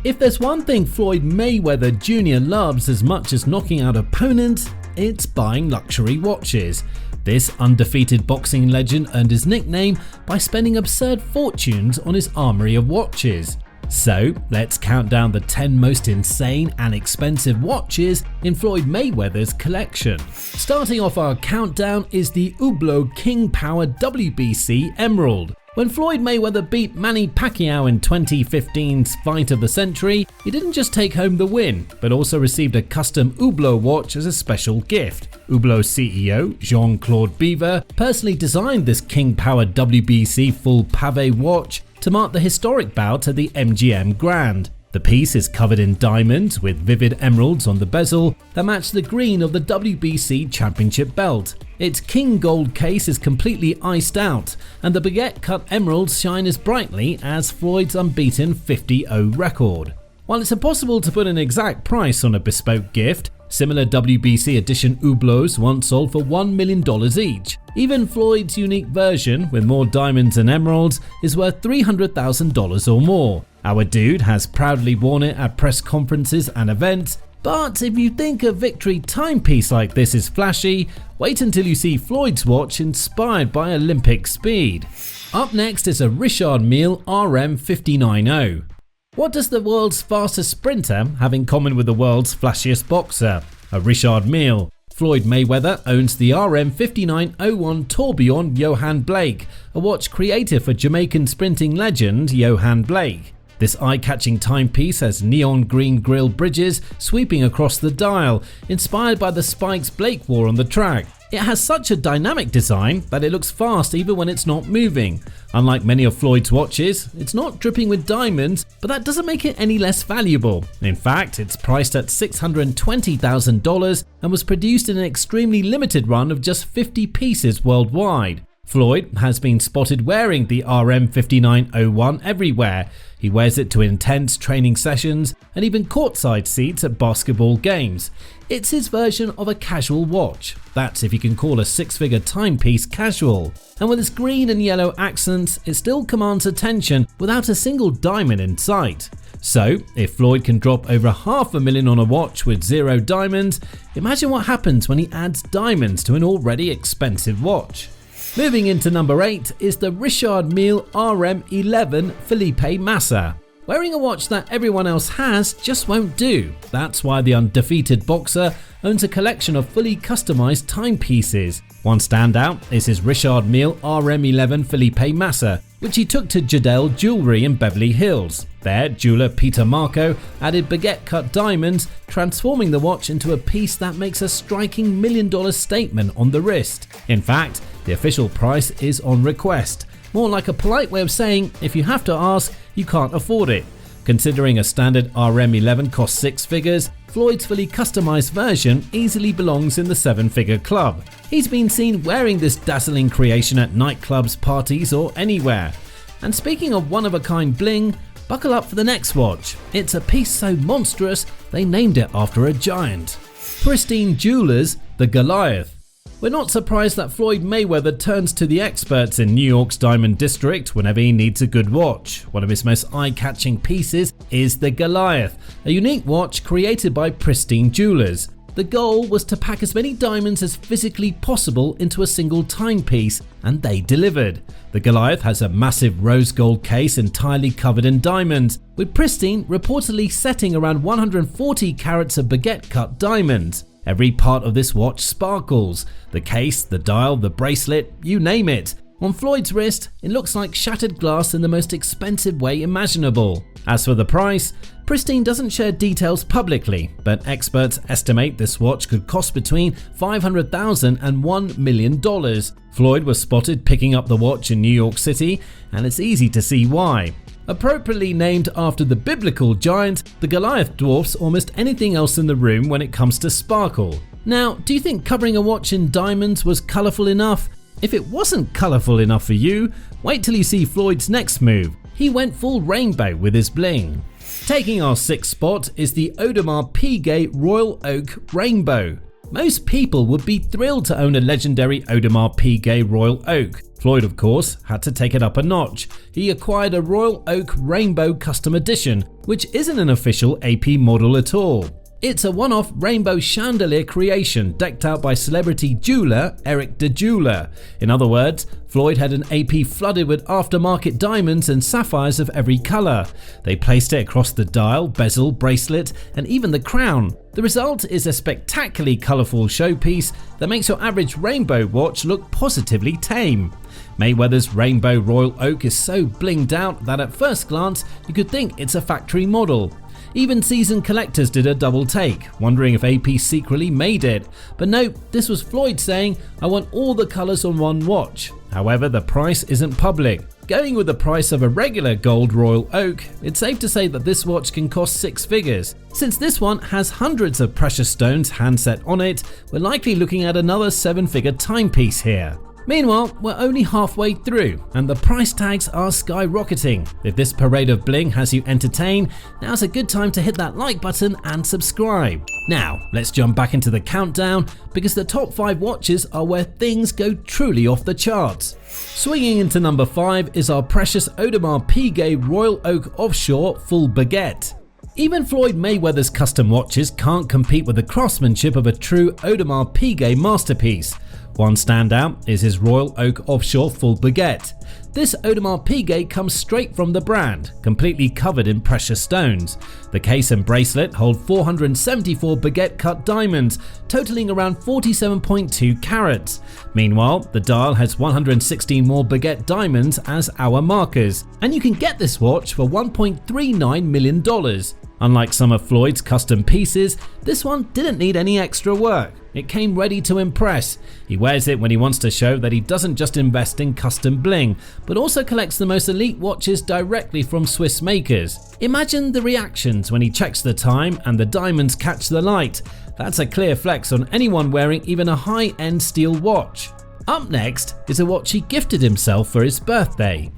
If there's one thing Floyd Mayweather Jr. loves as much as knocking out opponents, it's buying luxury watches. This undefeated boxing legend earned his nickname by spending absurd fortunes on his armory of watches. So let's count down the 10 most insane and expensive watches in Floyd Mayweather's collection. Starting off our countdown is the Hublot King Power WBC Emerald. When Floyd Mayweather beat Manny Pacquiao in 2015's Fight of the Century, he didn't just take home the win, but also received a custom Hublot watch as a special gift. Hublot CEO Jean-Claude Biver personally designed this King Power WBC full pavé watch to mark the historic bout at the MGM Grand. The piece is covered in diamonds with vivid emeralds on the bezel that match the green of the WBC Championship belt. Its king gold case is completely iced out, and the Baguette cut emeralds shine as brightly as Floyd's unbeaten 50-0 record. While it's impossible to put an exact price on a bespoke gift, similar WBC edition Hublots once sold for $1 million each. Even Floyd's unique version, with more diamonds and emeralds, is worth $300,000 or more. Our dude has proudly worn it at press conferences and events, but if you think a victory timepiece like this is flashy, wait until you see Floyd's watch inspired by Olympic speed. Up next is a Richard Mille RM 590. What does the world's fastest sprinter have in common with the world's flashiest boxer? A Richard Mille. Floyd Mayweather owns the RM 5901 Tourbillon Yohan Blake, a watch created for Jamaican sprinting legend Yohan Blake. This eye-catching timepiece has neon green grille bridges sweeping across the dial, inspired by the spikes Blake wore on the track. It has such a dynamic design that it looks fast even when it's not moving. Unlike many of Floyd's watches, it's not dripping with diamonds, but that doesn't make it any less valuable. In fact, it's priced at $620,000 and was produced in an extremely limited run of just 50 pieces worldwide. Floyd has been spotted wearing the RM 5901 everywhere. He wears it to intense training sessions and even courtside seats at basketball games. It's his version of a casual watch. That's if you can call a six-figure timepiece casual. And with its green and yellow accents, it still commands attention without a single diamond in sight. So, if Floyd can drop over $500,000 on a watch with 0 diamonds, imagine what happens when he adds diamonds to an already expensive watch. Moving into number 8 is the Richard Mille RM11 Felipe Massa. Wearing a watch that everyone else has just won't do. That's why the undefeated boxer owns a collection of fully customized timepieces. One standout is his Richard Mille RM11 Felipe Massa, which he took to Jadel Jewelry in Beverly Hills. There, jeweler Peter Marco added Baguette cut diamonds, transforming the watch into a piece that makes a striking $1 million statement on the wrist. In fact, the official price is on request. More like a polite way of saying, if you have to ask, you can't afford it. Considering a standard RM11 costs 6 figures, Floyd's fully customized version easily belongs in the 7-figure club. He's been seen wearing this dazzling creation at nightclubs, parties, or anywhere. And speaking of one-of-a-kind bling, buckle up for the next watch. It's a piece so monstrous, they named it after a giant. Pristine Jewelers, the Goliath. We're not surprised that Floyd Mayweather turns to the experts in New York's Diamond District whenever he needs a good watch. One of his most eye-catching pieces is the Goliath, a unique watch created by Pristine Jewelers. The goal was to pack as many diamonds as physically possible into a single timepiece, and they delivered. The Goliath has a massive rose gold case entirely covered in diamonds, with Pristine reportedly setting around 140 carats of Baguette cut diamonds. Every part of this watch sparkles. The case, the dial, the bracelet, you name it. On Floyd's wrist, it looks like shattered glass in the most expensive way imaginable. As for the price, Pristine doesn't share details publicly, but experts estimate this watch could cost between $500,000 and $1 million. Floyd was spotted picking up the watch in New York City, and it's easy to see why. Appropriately named after the biblical giant, the Goliath dwarfs almost anything else in the room when it comes to sparkle. Now, do you think covering a watch in diamonds was colourful enough? If it wasn't colourful enough for you, wait till you see Floyd's next move. He went full rainbow with his bling. Taking our 6th spot is the Audemars Piguet Royal Oak Rainbow. Most people would be thrilled to own a legendary Audemars Piguet Royal Oak. Floyd, of course, had to take it up a notch. He acquired a Royal Oak Rainbow Custom Edition, which isn't an official AP model at all. It's a one-off rainbow chandelier creation decked out by celebrity jeweler Eric de Jeweler. In other words, Floyd had an AP flooded with aftermarket diamonds and sapphires of every colour. They placed it across the dial, bezel, bracelet, and even the crown. The result is a spectacularly colourful showpiece that makes your average rainbow watch look positively tame. Mayweather's Rainbow Royal Oak is so blinged out that at first glance you could think it's a factory model. Even seasoned collectors did a double take, wondering if AP secretly made it. But no, this was Floyd saying, "I want all the colours on one watch." However, the price isn't public. Going with the price of a regular gold Royal Oak, it's safe to say that this watch can cost 6 figures. Since this one has hundreds of precious stones handset on it, we're likely looking at another 7-figure timepiece here. Meanwhile, we're only halfway through and the price tags are skyrocketing. If this parade of bling has you entertained, now's a good time to hit that like button and subscribe. Now, let's jump back into the countdown because the top 5 watches are where things go truly off the charts. Swinging into number 5 is our precious Audemars Piguet Royal Oak Offshore full Baguette. Even Floyd Mayweather's custom watches can't compete with the craftsmanship of a true Audemars Piguet masterpiece. One standout is his Royal Oak Offshore full Baguette. This Audemars Piguet comes straight from the brand, completely covered in precious stones. The case and bracelet hold 474 Baguette cut diamonds, totaling around 47.2 carats. Meanwhile, the dial has 116 more Baguette diamonds as hour markers, and you can get this watch for $1.39 million. Unlike some of Floyd's custom pieces, this one didn't need any extra work. It came ready to impress. He wears it when he wants to show that he doesn't just invest in custom bling, but also collects the most elite watches directly from Swiss makers. Imagine the reactions when he checks the time and the diamonds catch the light. That's a clear flex on anyone wearing even a high-end steel watch. Up next is a watch he gifted himself for his birthday.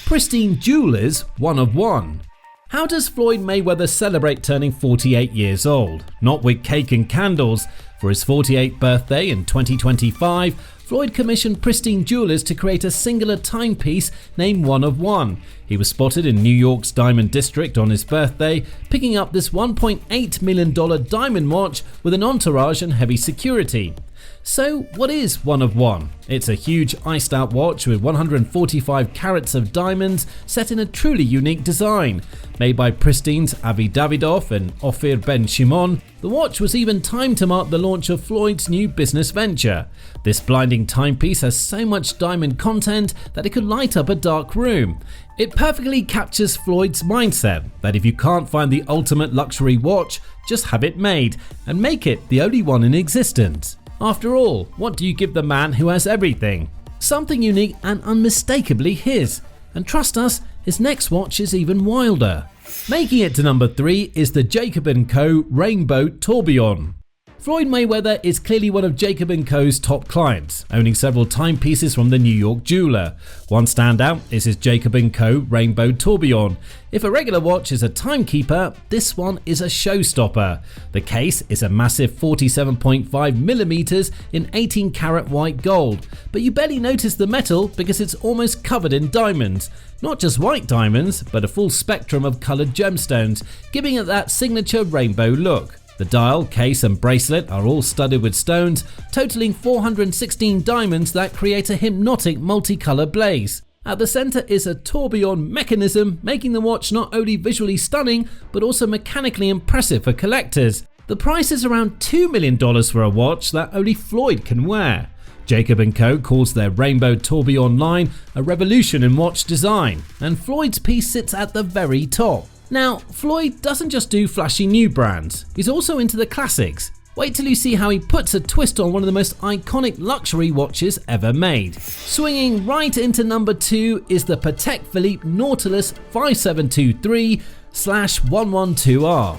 Pristine Jewelers 1 of 1. How does Floyd Mayweather celebrate turning 48 years old? Not with cake and candles. For his 48th birthday in 2025, Floyd commissioned Pristine Jewelers to create a singular timepiece named 1 of 1. He was spotted in New York's Diamond District on his birthday, picking up this $1.8 million diamond watch with an entourage and heavy security. So what is 1 of 1? It's a huge iced out watch with 145 carats of diamonds set in a truly unique design. Made by Pristine's Avi Davidoff and Ophir Ben Shimon, the watch was even timed to mark the launch of Floyd's new business venture. This blinding timepiece has so much diamond content that it could light up a dark room. It perfectly captures Floyd's mindset that if you can't find the ultimate luxury watch, just have it made and make it the only one in existence. After all, what do you give the man who has everything? Something unique and unmistakably his. And trust us, his next watch is even wilder. Making it to number 3 is the Jacob & Co. Rainbow Tourbillon. Floyd Mayweather is clearly one of Jacob & Co.'s top clients, owning several timepieces from the New York jeweler. One standout is his Jacob & Co. Rainbow Tourbillon. If a regular watch is a timekeeper, this one is a showstopper. The case is a massive 47.5mm in 18 karat white gold, but you barely notice the metal because it's almost covered in diamonds. Not just white diamonds, but a full spectrum of coloured gemstones, giving it that signature rainbow look. The dial, case and bracelet are all studded with stones, totaling 416 diamonds that create a hypnotic multicolour blaze. At the centre is a tourbillon mechanism, making the watch not only visually stunning, but also mechanically impressive for collectors. The price is around $2 million for a watch that only Floyd can wear. Jacob & Co. calls their Rainbow Tourbillon line a revolution in watch design, and Floyd's piece sits at the very top. Now, Floyd doesn't just do flashy new brands, he's also into the classics. Wait till you see how he puts a twist on one of the most iconic luxury watches ever made. Swinging right into number 2 is the Patek Philippe Nautilus 5723/112R.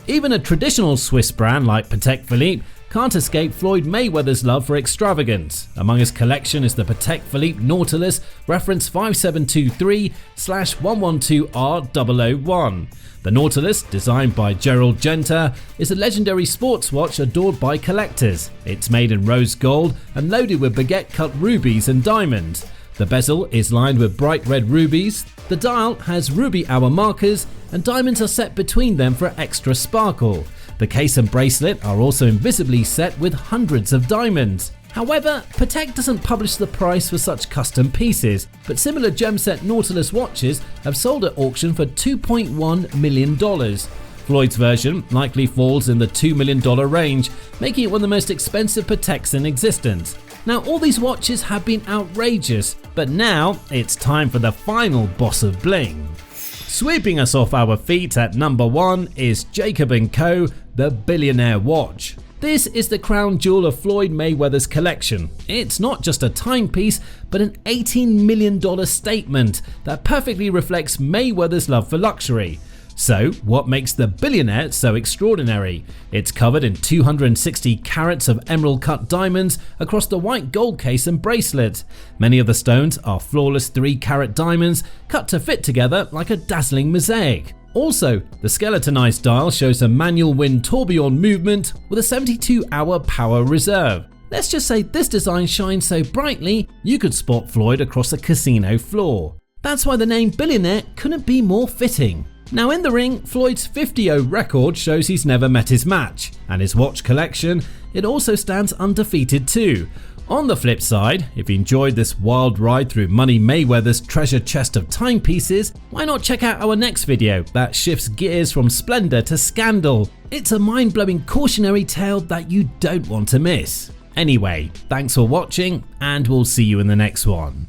Even a traditional Swiss brand like Patek Philippe can't escape Floyd Mayweather's love for extravagance. Among his collection is the Patek Philippe Nautilus, reference 5723/112R001. The Nautilus, designed by Gerald Genter, is a legendary sports watch adored by collectors. It's made in rose gold and loaded with Baguette cut rubies and diamonds. The bezel is lined with bright red rubies, the dial has ruby hour markers, and diamonds are set between them for extra sparkle. The case and bracelet are also invisibly set with hundreds of diamonds. However, Patek doesn't publish the price for such custom pieces, but similar gem-set Nautilus watches have sold at auction for $2.1 million. Floyd's version likely falls in the $2 million range, making it one of the most expensive Pateks in existence. Now, all these watches have been outrageous, but now it's time for the final boss of bling. Sweeping us off our feet at number 1 is Jacob & Co., the Billionaire watch. This is the crown jewel of Floyd Mayweather's collection. It's not just a timepiece, but an $18 million statement that perfectly reflects Mayweather's love for luxury. So, what makes the Billionaire so extraordinary? It's covered in 260 carats of emerald-cut diamonds across the white gold case and bracelet. Many of the stones are flawless 3-carat diamonds cut to fit together like a dazzling mosaic. Also, the skeletonized dial shows a manual wind tourbillon movement with a 72-hour power reserve. Let's just say this design shines so brightly you could spot Floyd across a casino floor. That's why the name Billionaire couldn't be more fitting. Now in the ring, Floyd's 50-0 record shows he's never met his match, and his watch collection, it also stands undefeated too. On the flip side, if you enjoyed this wild ride through Money Mayweather's treasure chest of timepieces, why not check out our next video that shifts gears from splendor to scandal? It's a mind-blowing cautionary tale that you don't want to miss. Anyway, thanks for watching, and we'll see you in the next one.